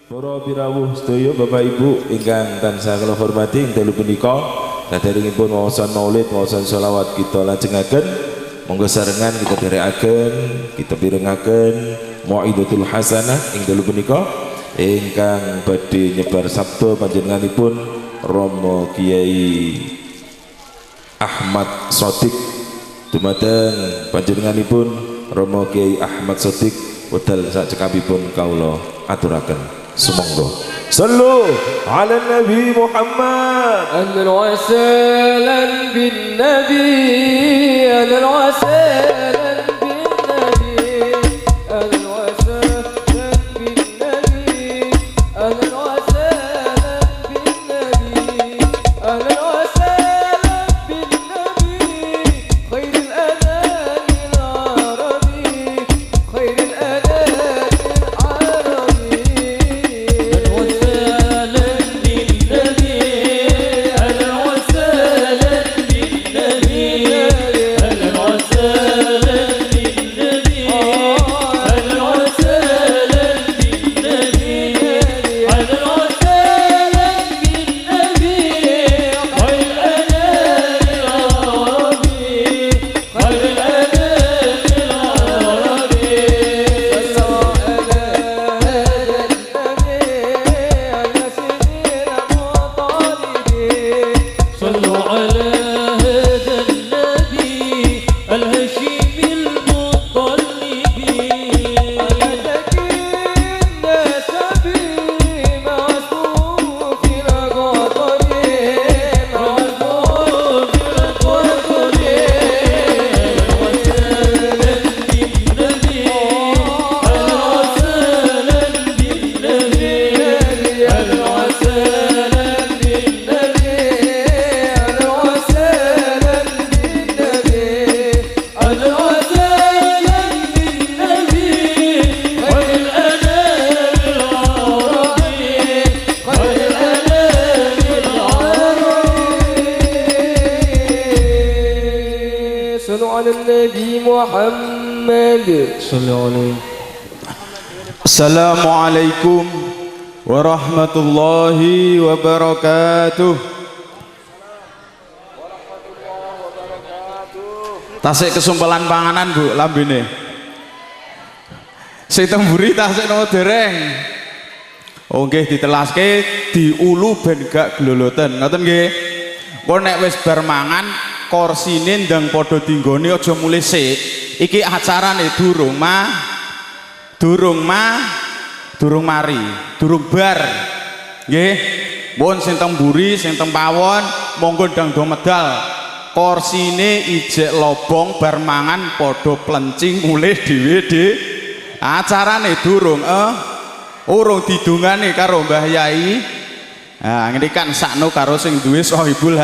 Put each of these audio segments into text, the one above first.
Para pirawuh sedaya Bapak Ibu ingkang tansah kula hormati ing dalu punika sadèrèngipun wawasan maulid wawasan sholawat kita lajengaken monggo sarengan kita dherekaken kita pirengaken mau'idatul hasanah ing dalu punika ingkang badhe nyebar sabda panjenenganipun Rama Kiai Ahmad Shadiq dumateng panjenenganipun Rama Kiai Ahmad Shadiq wedal sak cekapipun kawula aturaken sumangga sallu ala nabi Muhammad ahlan wa sahlan bin nabi ahlan wa sahlan bin nabi ahlan wa sahlan bin nabi ahlan wa sahlan bin nabi ahlan wa sahlan bin nabi khairul anam al-arabi khairul anam Assalamualaikum warahmatullahi wabarakatuh. Tasik kesumpelan panganan Bu lambene. Sing temburi tasik nopo dereng. Oh nggih ditelaske diulu ben gak gloloten. Ngoten nggih. Kok nek wis bar mangan korsine ndang padha dinggone aja mulih sik. Iki acarane durung mari, durung bar. Nggih. Mun sing temburi, sing teng pawon, monggo ndang do medal. Korsine ijek lobong bar mangan padha plencing mulih dhewe acarane durung urung didungane karo Mbah Yai. Nah, ngendikan sakno karo sing duwe sahibul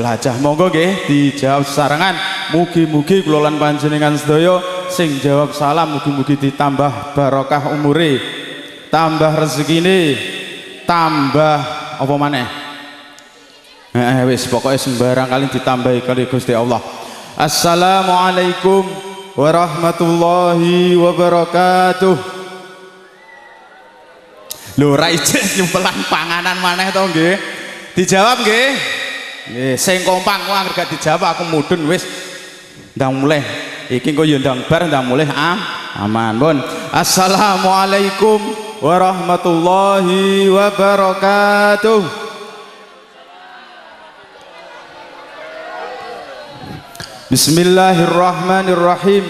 hajah. Monggo nggih dijawab sarangan. Mugi-mugi kula lan panjenengan sedaya sing jawab salam mugi-mugi ditambah barokah umure, tambah rezekine, tambah apa maneh? Wis pokoke sembarang kali ditambahi kali Gusti Allah. Assalamualaikum warahmatullahi wabarakatuh. Lho ra ijek nyumpelan panganan maneh to nggih? Dijawab nggih? Nggih, sing kompak kok anggere gak dijawab aku mudhun wis. Ndang mulih. Iki kok yo ndang bar ndang mulih aman pun. Assalamualaikum warahmatullahi wabarakatuh. Bismillahirrahmanirrahim.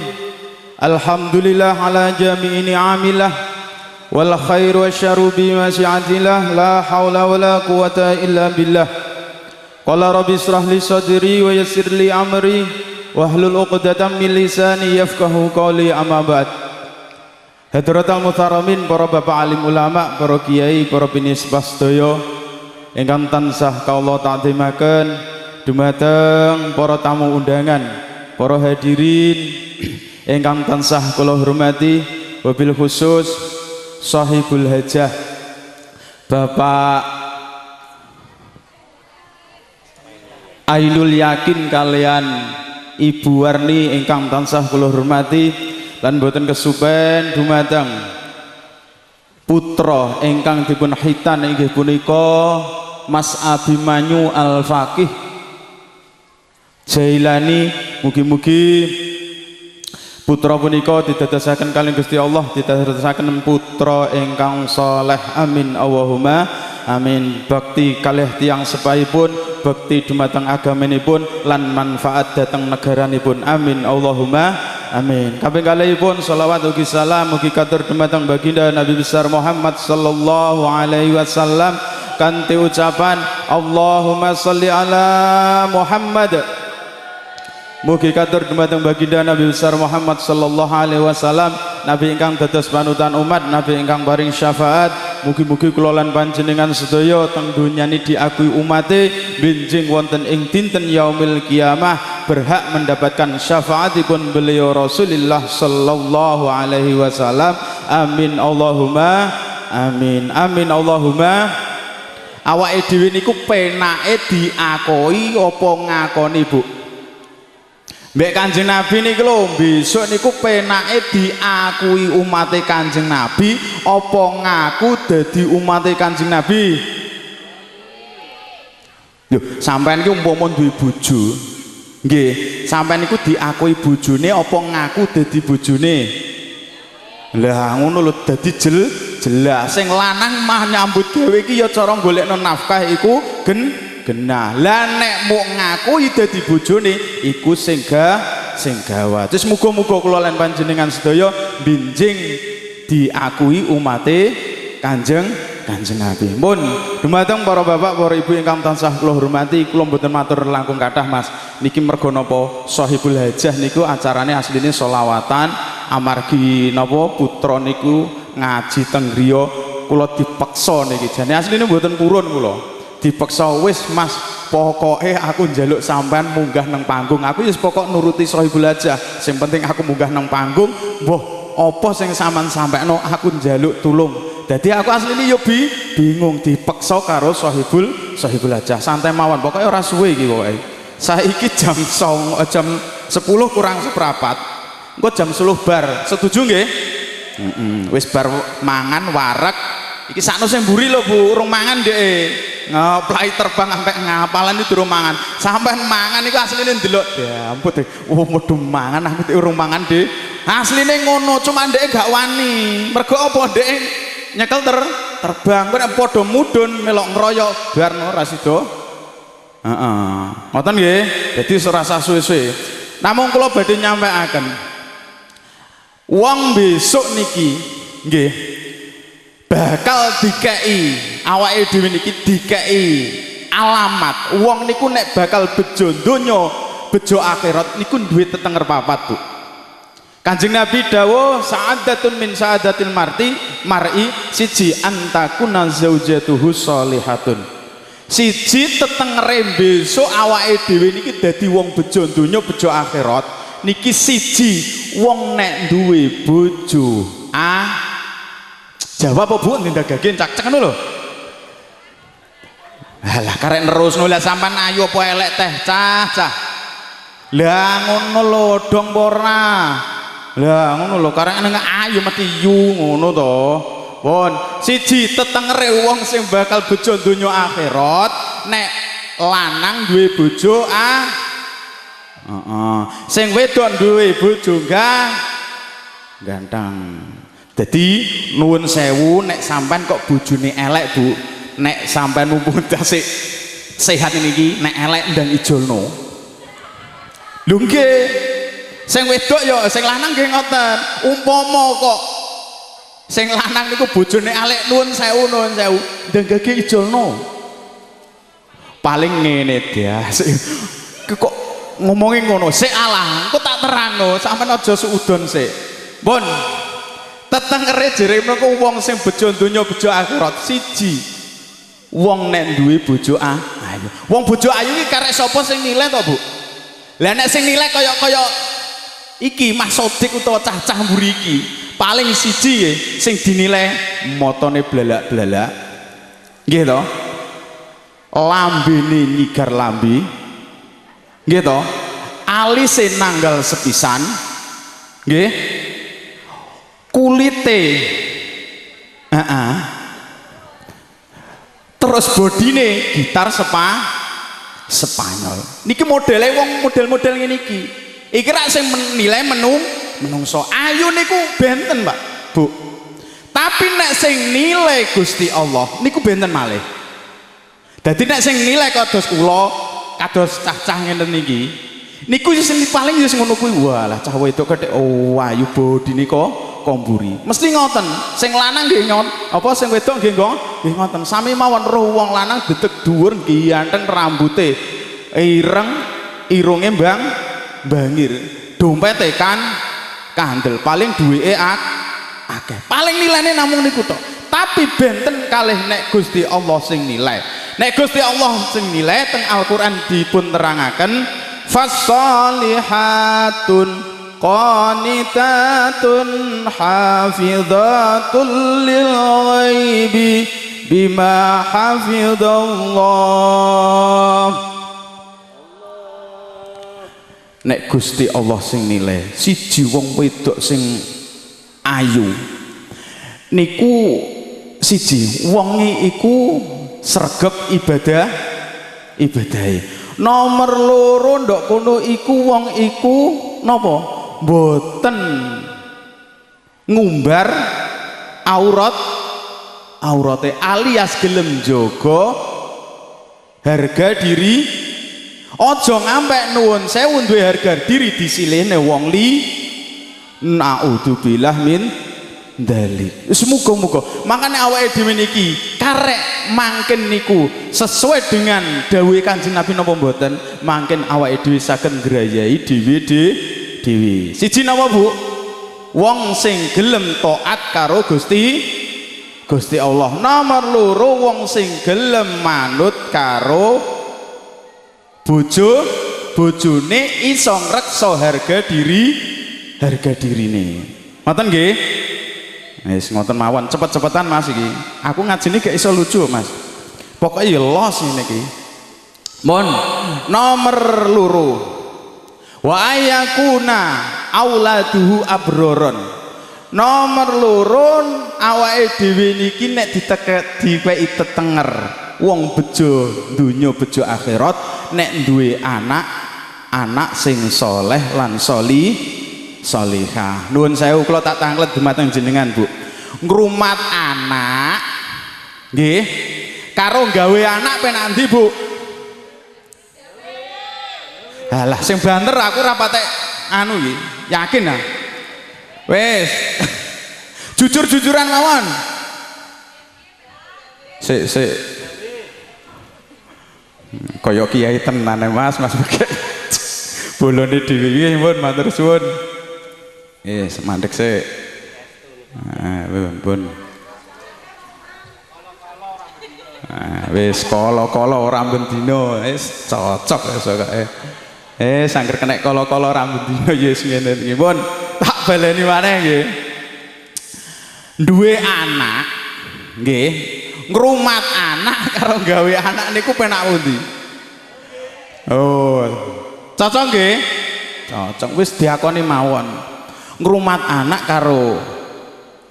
Alhamdulillah ala jami'i ni'amillah wal khairu wasyarru bi masyiatillah la haula wala quwata illa billah. Qala rabbi israh li sadri wa yassir li amri wahlul 'uqdatam min lisani yafqahu qawli amma ba'd. Hadratal muhtaramin para bapak alim ulama, para kiai, para pinisbah sedaya ingkang tansah kawula ta'zimaken dumateng para tamu undangan, para hadirin ingkang tansah kula hormati, wabil khusus sahibul hajah Bapak Ainul Yakin kalian Ibu Warni ingkang tansah kula hormati lan boten kesupen dumateng putra ingkang dipun khitan inggih punika Mas Abimanyu Al-Faqih Jailani. Mugi-mugi putra punika didadosaken kalih Gusti Allah, didadosaken putra ingkang saleh. Amin Allahumma amin. Bakti kalih tiyang sepaipun, bakti dumateng agamanipun lan manfaat dhateng negaranipun. Amin Allahumma amin. Kaping kalihipun shalawat ugi salam mugi katur dumateng baginda Nabi besar Muhammad sallallahu alaihi wasallam kanthi ucapan Allahumma sholli ala Muhammad. Mugi katur dumateng baginda Nabi besar Muhammad sallallahu alaihi wasallam, nabi ingkang dados panutan umat, nabi ingkang paring syafaat. Mugi-mugi kula lan panjenengan sedaya teng dunyani diakui umate benjing wonten ing dinten yaumil kiamah berhak mendapatkan syafaatipun beliau Rasulullah sallallahu alaihi wasallam. Amin Allahumma amin. Amin Allahumma. Awake dhewe niku penake diakoni apa ngakoni, Bu? Mbek Kanjeng Nabi niku lho, besok niku penake diakui umate Kanjeng Nabi apa ngaku dadi umate Kanjeng Nabi? Lho, sampean iki umpama duwe bojo, nggih, sampean niku diakui bojone apa ngaku dadi bojone? Lah ngono lho, dadi jelas sing lanang mah nyambut gawe iki ya cara golekno nafkah iku genah. Lah nek muk ngaku dadi bojone iku sing gawat. Terus muga-muga kula lan panjenengan sedaya binjing diakui umate Kanjeng Nabi. Mun dumateng para bapak, para ibu ingkang tansah kula hormati, kula mboten matur langkung kathah Mas. Niki mergo napa Shahibul Hajah niku acarane asline selawatan amargi napa putra niku ngaji teng griya kula dipeksa niki. Jane asline mboten purun kula. Dipeksa wis Mas, pokoke aku njaluk sampean munggah nang panggung. Aku wis pokok nuruti Shahibul Hajah. Sing penting aku munggah nang panggung, mbuh apa sing sampean sampekno aku njaluk tulung. Dadi aku asline yo bingung dipeksa karo Shahibul Hajah. Santai mawon, pokoke ora suwe iki pokoke. Saiki jam 10 kurang seprapat. Engko jam 10 bar. Setuju nggih? Wis bar mangan wareg. Iki sakno sing mburi lho Bu, urung mangan dhek. Ngeplai terbang sampai ngapalan itu durung mangan. Sampai mangan iku asline ndelok. Ya ampun deh. Oh medhu mangan aku urung mangan dhek. Asline ngono, cuma dhek gak wani. Mergo apa dhek nyekel terbang. Kowe nek padha mudhun melok ngeroyok bar ora sida. Heeh. Ngoten nggih. Dadi ora usah suwe-suwe. Namung kula badhe nyampaiaken. Wong besok niki nggih bakal dikei awake dhewe niki dikei alamat wong niku nek bakal bejo donya bejo akhirat niku duwe tetenger papat Bu. Kanjeng Nabi dawuh sa'adatun min sa'adatil mar'i siji antakuna zaujatuhu sholihatun. Siji tetengere besok awake dhewe niki dadi wong bejo donya bejo akhirat niki siji wong nek duwe bojo jawab apa Bu ndagake cak-cek ngono lho. Alah karek terus nulis sampean ayu apa elek teh cah. Lah ngono lho dong ora. Lah ngono lho karek nang ayu mati yu ngono to. Pun siji tetengere wong sing bakal bojo donya akhirat nek lanang duwe bojo sing wedok duwe bojo ganteng. Jadi nuwun sewu nek sampean kok bojone elek Bu, nek sampean mumpung tasik sehat niki nek elek ndang ijolno. Lho nggih. Sing wedok ya sing lanang nggih ngoten. Umpama kok sing lanang niku bojone elek nuwun sewu ndang gage ijolno. Paling ngene dias. Kok ngomongin ngono sik alah, engko tak terangno sampean aja suudon sik. Pun tetengere jere menika wong sing bejo donya bejo akhirat siji wong nek duwe bojo ayu. Wong bojo ayu iki karek sapa sing nilai to Bu? Lah nek sing nilai kaya iki Mas Sodik utawa cah-cah mburi iki paling siji nggih sing dinilai motone blalak-blalak nggih to, lambene nyigar lambe nggih to, alise nanggal sepisan nggih, kulite Terus bodine gitar Spanyol. Niki modele wong model-model ngene iki. Iki rak sing nilai menungso. Ayu niku benten, Pak, Bu. Tapi nek sing nilai Gusti Allah niku benten malih. Dadi nek sing nilai kados kula, kados cah-cah ngenten niki, niku sing paling ya sing ngono kuwi. Walah, cah wedok kethek ayu bodine komburi. Mesti ngoten. Sing lanang nggih apa sing wedok nggih ngoten. Sami mawon roh wong lanang dedeg dhuwur nggih anteng rambute ireng, irunge bangir. Dompete kandel. Paling duweke akeh. Paling nilainya namung niku tok. Tapi benten kalih nek Gusti Allah sing nilai. Nek Gusti Allah sing nilai teng Al-Qur'an dipun terangaken fasolihatun qanitatun hafidhatul lil ghaibi bima hafidhallah. Nek Gusti Allah sing nilai siji wong wedok sing ayu niku siji wonge iku sregep ibadahe. Nomor loro ndok kono iku wong iku napa mboten ngumbar aurate alias gelem jaga harga diri. Aja ngampek nuwun sewu duwe harga diri disilihne wong naudzubillah min dzalik. Muga-muga makane awake dhewe niki karek mangken niku sesuai dengan dawuhe Kanjeng Nabi napa mboten, mangken awake dhewe saged ngrayai dhewe. Siji napa Bu? Wong sing gelem taat karo Gusti Allah. Nomor loro wong sing gelem manut karo bojone iso ngreksa harga dirine. Ngoten nggih? Wis ngoten mawon, cepet-cepetan Mas iki. Aku ngajeni gak iso lucu, Mas. Pokoke ya los ngene iki. Mon, nomor loro. Wa ayakuna auladuhu abroron. Nomor loro awake dhewe niki nek dikweki tetenger. Wong bejo dunya bejo akhirat nek duwe anak sing soleh lan solihah. Nuwun sewu kula tak tanglet dumateng jenengan Bu. Ngrumat anak nggih karo gawe anak penak endi Bu? Alah sing banter aku ora patek anu iki. Yakin ah? Wis. Jujur-jujuran mawon. Sik. Kaya kiai tenan Mas pakai bolone dhewe iki pun matur suwun. Semandek sik. Pun. Wis kala-kala ora bendina wis cocok wis kok. Sangger kenek kala-kala ora bendina ya wis ngene iki pun. Tak baleni maneh nggih. Duwe anak nggih. Ngrumat anak karo gawe anak niku penak pundi? Oh, cocok nggih? Cocok wis diakoni mawon. Ngrumat anak karo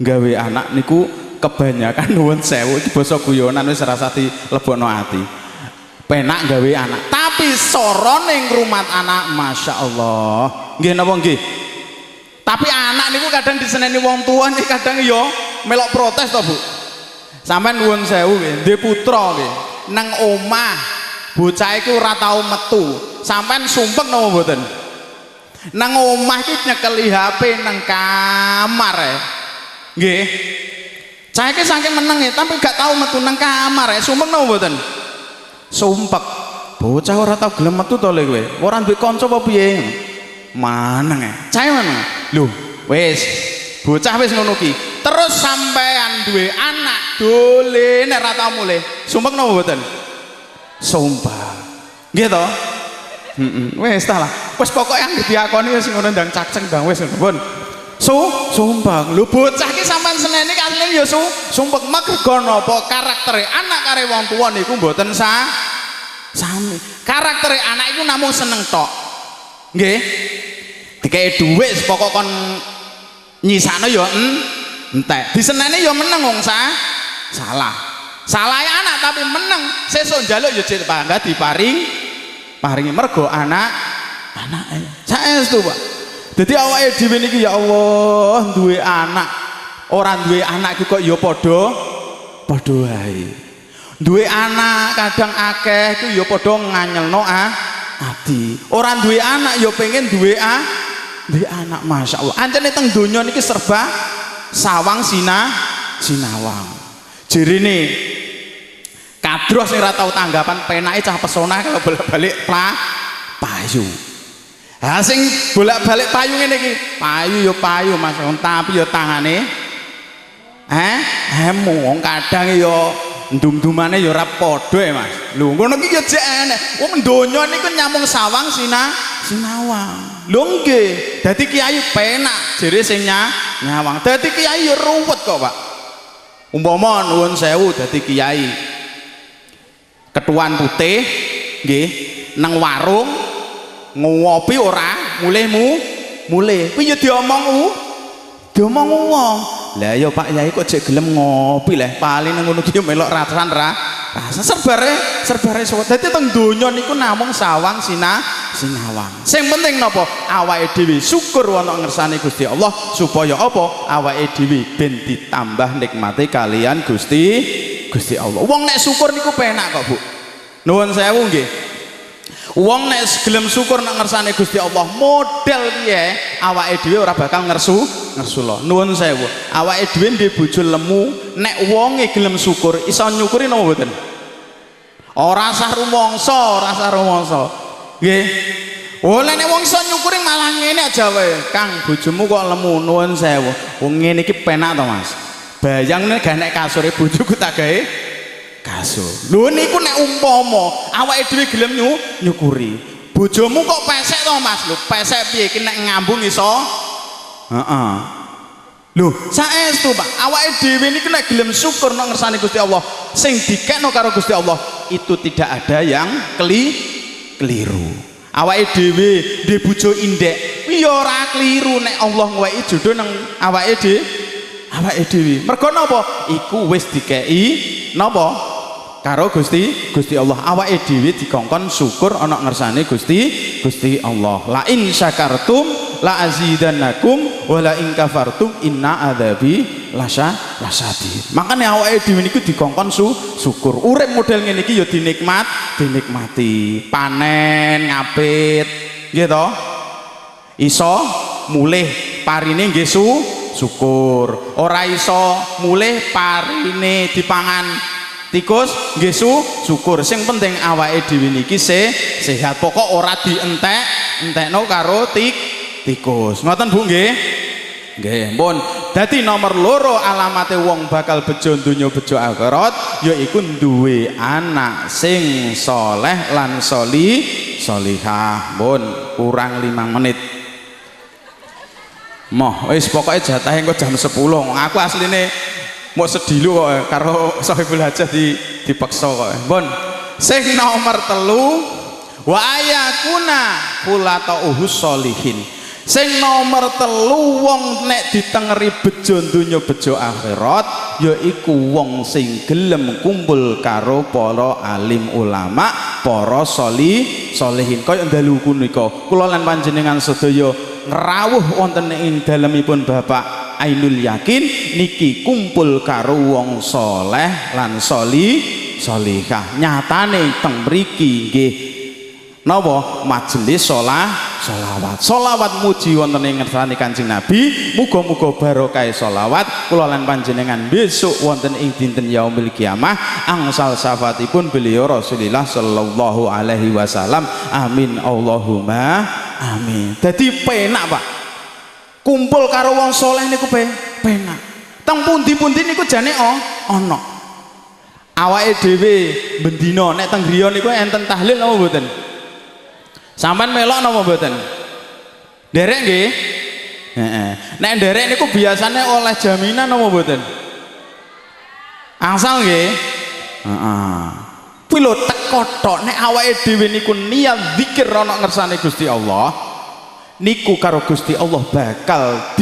gawe anak niku kebanyakan nuwun sewu iki basa guyonan wis rasa dilebokno ati. Penak gawe anak, tapi sorone ngrumat anak Masya Allah. Nggih napa nggih? Tapi anak niku kadang diseneni wong tua nih kadang yo melok protes to Bu. Sampeyan nuwun sewu nggih, ndhe putra nggih, nang omah bocah iki ora tau metu. Sampeyan sumpek napa mboten? Nang omah iki nyekeli HP nang kamar nggih. Cah iki saking meneng tapi gak tau metu nang kamar sumpek napa mboten? Sumpek. Bocah ora tau gelem metu to le kowe. Ora duwe kanca apa piye? Maneng cah mana? Lho, wis bocah wis ngono ki. Terus sampean duwe anak dole nek ora tau mulih. Sumpek napa mboten? Sumpah. Nggih to? Wis ta lah. Wis pokoke anggere diakoni wis ngono ndang caceng ndang wis pun. Sumpah. Lho bocah ki sampean seneni kasine ya sumpek mergo napa karaktere anak kare wong tuwa niku mboten sami. Karaktere anak iku namung seneng tok. Nggih. Dikei dhuwit pokok kon nyisakno ya entek. Diseneni ya meneng wong salah. Salah anak tapi meneng, sesuk njaluk ya cek bangga paringi mergo anake. Saestu, Pak. Dadi awake dhewe niki ya Allah duwe anak. Ora duwe anak iki kok ya padha wae. Duwe anak kadang akeh iku ya padha nganyelno ati. Ora duwe anak ya pengen duwe anak, masyaallah. Ancene teng donya niki serba sawang sinawang. Jerene kadros sing ora tau tanggapan penake cah pesona kalau bolak-balik payu. Ha sing bolak-balik payu ngene iki, payu ya payu Mas, tapi ya tangane wong kadang ya ndum-dumane ya ora padha ya Mas. Lho ngono iki ya jek enek. Wong donya niku nyamung sawang sinawang. Lho nggih, dadi kiai penak jere sing nyawang. Dadi kiai ya ruwet kok, Pak. Umpama nuwun sewu dadi kiai. Ketuan putih nggih nang warung ngopi ora mulih kuwi ya diomong wong. Lah ya Pak Yai kok jek gelem ngopi leh paling nang ngono ki melok rasa serbare dadi teng donya niku namung sawang sinawang. Sing penting napa awake dhewe syukur ana ngersane Gusti Allah supaya apa awake dhewe ben ditambah nikmate kalian Gusti Allah. Wong nek syukur niku penak kok, Bu. Nuwun sewu nggih. Wong nek gelem syukur nang ngersane Gusti Allah, model piye awake dhewe ora bakal ngersula. Nuwun sewu. Awake dhewe ndek bojo lemu, nek wonge gelem syukur, iso nyukuri napa mboten? Ora sah rumangsa. Nggih. Oh, nek wong iso nyukuri malah ngene aja wae. Kang, bojomu kok lemu, nuwun sewu. Wong ngene iki penak to, Mas. Bayangne gak nek kasure bojoku tak gawe kasur. Lho niku nek umpama awake dhewe gelem nyukuri. Bojomu kok pesek to, Mas? Lho pesek piye iki nek ngambung iso? Heeh. Lho, saestu, Pak. Awake dhewe niku nek gelem syukur nang ngersane Gusti Allah, sing dikekno karo Gusti Allah itu tidak ada yang keliru. Awake dhewe ndek bojo indek, kuwi ya ora kliru nek Allah ngwehi jodoh nang awake dhewe. Mergo napa? Iku wis dikeki napa? Karo Gusti Allah. Awake dhewe dikongkon syukur ana ngersane Gusti Allah. La in syakartum la azidannakum wa la in kafartum inna adzabi lasyadid. Makane awake dhewe niku dikongkon syukur. Urip model ngene iki ya dinikmati. Panen ngapit, nggih to? Iso mulih parine nggih syukur. Ora iso mulih parine dipangan tikus nggih syukur. Sing penting awake dhewe niki sehat. Pokok ora dientekno karo tikus. Ngoten Bu nggih? Nggih, pun. Dadi nomor loro alamate wong bakal bejo donya bejo akhirat yaiku duwe anak sing soleh lan solihah. Pun kurang 5 menit. Moh, wis pokoke jatahe engko jam 10. Aku asline mau sedilu kok karo Sahibul Hajah dipaksa kok. Pun. Sing nomor 3 wa ayakuna fulatauhus solihin. Sing nomor 3 wong nek ditengeri bejo donya bejo akhirat yaiku wong sing gelem kumpul karo para alim ulama, para solihin. Kaya dalu punika kula lan panjenengan sedaya ngrawuh wonten ing dalemipun Bapak Ainul Yakin niki kumpul karo wong soleh lan solihah. Nyatane teng mriki nggih napa majelis solawat muji wonten ing ngersane Kanjeng Nabi. Muga-muga barokah solawat kula lan panjenengan besok wonten ing dinten yaumil kiamah angsal syafaatipun beliau Rasulullah sallallahu alaihi wasallam. Amin Allahumma amin. Dadi penak, Pak. Kumpul karo wong soleh niku penak. Teng pundi-pundi niku jane ana. Awake dhewe bendina nek teng griya niku enten tahlil napa mboten? Sampeyan melok napa mboten? Derek nggih? Heeh. Nek derek niku biasane oleh jaminan napa mboten? Angsal nggih? Heeh. Kuwi lho teko tok nek awake dhewe niku niat zikir ana ngersane Gusti Allah, niku karo Gusti Allah bakal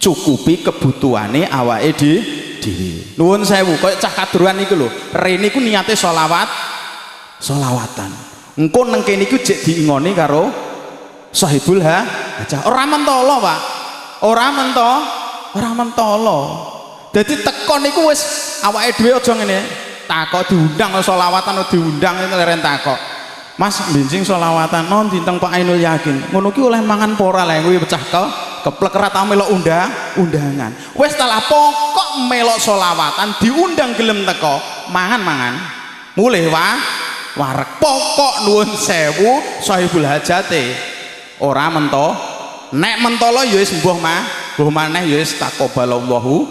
cukupi kebutuhane awake dhewe. Nuwun sewu, kaya cah kadruan niku lho, rene iku niate sholawatan. Engko neng kene iku jek diingoni karo sahibul hajah. Ora mentolo, Pak. Ora mentolo. Dadi teko niku wis awake dhewe aja ngene. Takok diundang sholawatan diundang leren takok. Mas benjing sholawatan non dinten Pak Ainul Yakin. Ngono ki oleh mangan pora lah kuwi pecah keplek ora tau melok undangan. Wis talah pokok melok sholawatan diundang gelem teko, mangan. Mulih wareg pokok nuwun sewu sahibul hajate. Ora mento. Nek mentolo ya wis mbuh maneh ya wis taqabbalallahu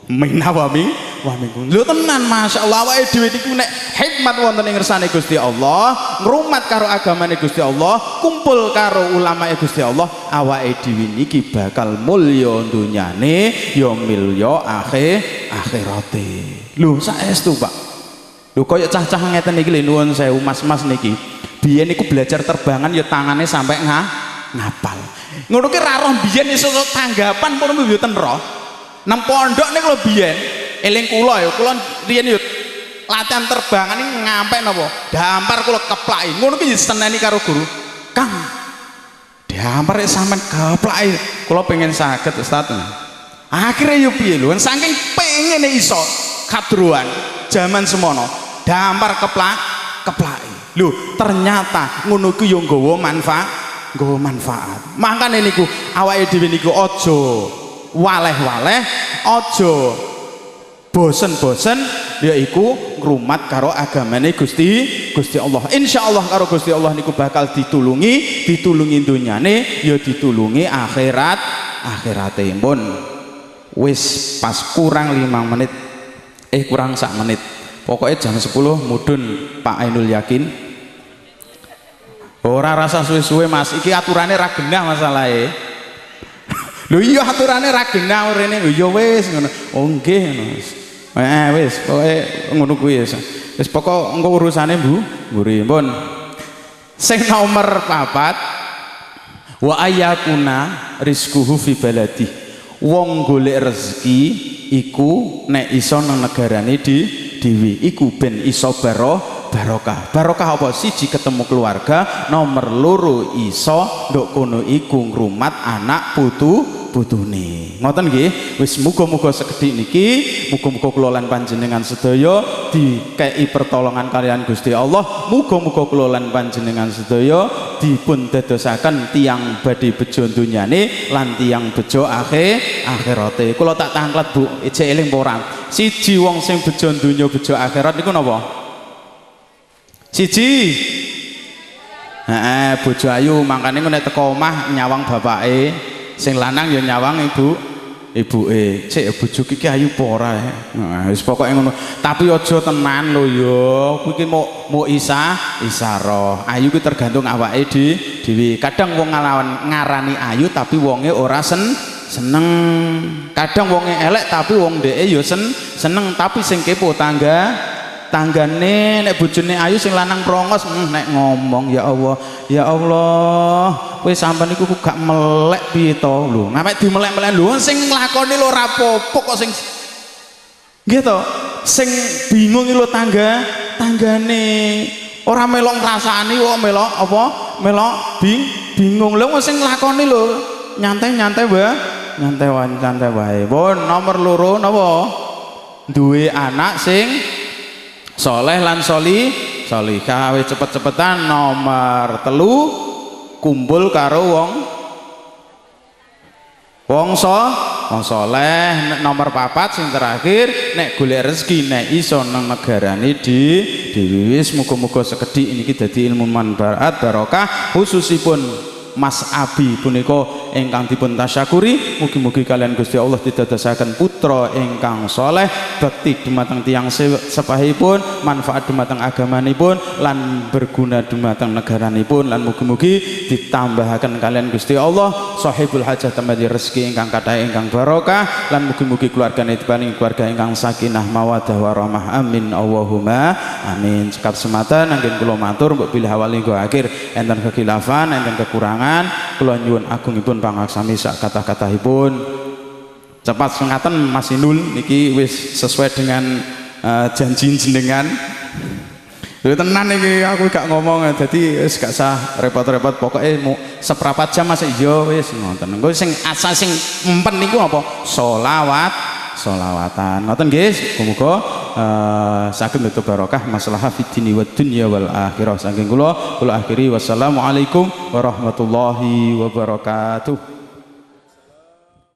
minna wa minkum. Lho tenan masyaallah awake dhewe niku nek hikmat wonten ing ngersane Gusti Allah, ngrumat karo agamane Gusti Allah, kumpul karo ulamae Gusti Allah, awake dhewe niki bakal mulya dunyane ya milya akhirate. Lho saestu Pak. Lho kaya cah-cah ngeten iki lho nuwun sewu mas-mas niki. Biyen niku belajar terbangan ya tangane sampai ngapal. Ngono ki ra roh biyen iso tanggapan pun mboten roh. Nang pondok niku lho biyen eling kula ya, kula riyen ya latihan terbangan iki ngampe napa? Dampar kula keplaki. Ngono ki diseneni karo guru. Kang, dampar sampean keplaki. Kula pengen saged Ustaz. Akhire yo piye lho, saking pengene iso kadruan zaman semono. Dampar keplaki. Lho, ternyata ngono ku yo nggawa manfaat. Makane niku awake dhewe niku aja waleh-waleh, aja bosen-bosen yaiku ngrumat karo agamane Gusti Allah. Insyaallah karo Gusti Allah niku bakal ditulungi dunyane ya ditulungi akhirate. Pun wis pas kurang 5 menit kurang 1 menit. Pokoknya jam 10 mudhun Pak Ainul Yakin. Ora rasa suwe-suwe Mas, iki aturane ra genah masalahe. Lho iya aturane ra genah rene. Lho ya wis ngono. Oh nggih ngono. Wis pokoke ngono kuwi wis. Wis pokok engko urusane mburi. Pun sing nomor 4 wa ayakuna rizquhu fi baladi. Wong golek rezeki iku nek iso nang negarane dhewe iku ben iso barokah. Barokah apa? Siji ketemu keluarga, nomor loro iso nduk kono iku ngrumat anak putune. Ngoten nggih. Wis muga-muga sekedhik niki, muga-muga kula lan panjenengan sedaya dikei pertolongan kalian Gusti Allah. Muga-muga kula lan panjenengan sedaya dipun dadosaken tiyang badhe bejo dunyane lan tiyang bejo akhirate. Kula tak tanglet Bu, ijek eling apa ora? Siji wong sing bejo dunya bejo akhirat niku napa? Siji. Bojo ayu mangkane nek teko omah nyawang bapake, sing lanang ya nyawang ibuke. Cek bojo iki ayu apa ora? Wis pokoke ngono. Tapi aja tenan lho ya. Kuwi mau isarah. Ayu ki tergantung awake dhewe. Kadang wong ngarani ayu tapi wonge ora seneng. Kadang wonge elek tapi wong dheke ya seneng, tapi sing kepo tanggane nek bojone ayu sing lanang prongos nek ngomong ya Allah kowe sampean iku gak melek piye to lho ngamek dimelek-melek lho sing nglakoni lho ora apa-apa kok sing nggih to sing bingung lho tanggane ora melok ngrasani kok melok apa melok bingung lho sing nglakoni lho nyantai wae. Pun nomor loro napa duwe anak sing soleh lan solihah. Wis cepet-cepetan. Nomor 3 kumpul karo wong soleh. Nomor 4 sing terakhir nek golek rezeki nek iso nang negarane dhewe. Wis muga-muga sekedhik niki dadi ilmu manfaat barokah khususipun Mas Abi punika ingkang dipun tasyakuri. Mugi-mugi kalian Gusti Allah didadosaken putra ingkang soleh, bekti dumateng tiyang sepahipun, manfaat dumateng agamanipun lan berguna dumateng negaranipun, lan mugi-mugi ditambahaken kalian Gusti Allah sahibul hajah tambahi rezeki ingkang kathah ingkang barokah, lan mugi-mugi keluargane diparingi keluarga ingkang sakinah mawaddah warahmah. Amin Allahumma amin. Cekap semata anggen kula matur mbok pilih awal hingga akhir enten kekhilafan enten kekurangan kula nyuwun agungipun pangaksami sak kathah-kathahipun cepat sengatan masih nul niki wis sesuai dengan janji jenengan. Tenan iki aku gak ngomong dadi wis gak usah repot-repot pokoke mau seprapat jam masih iya wis ngoten. Engko sing asas sing empen niku apa? Sholawatan. Ngoten nggih, muga saged nutup barokah maslahah fid dini wad dunya wal akhirah. Saking kula akhiri wassalamualaikum warahmatullahi wabarakatuh.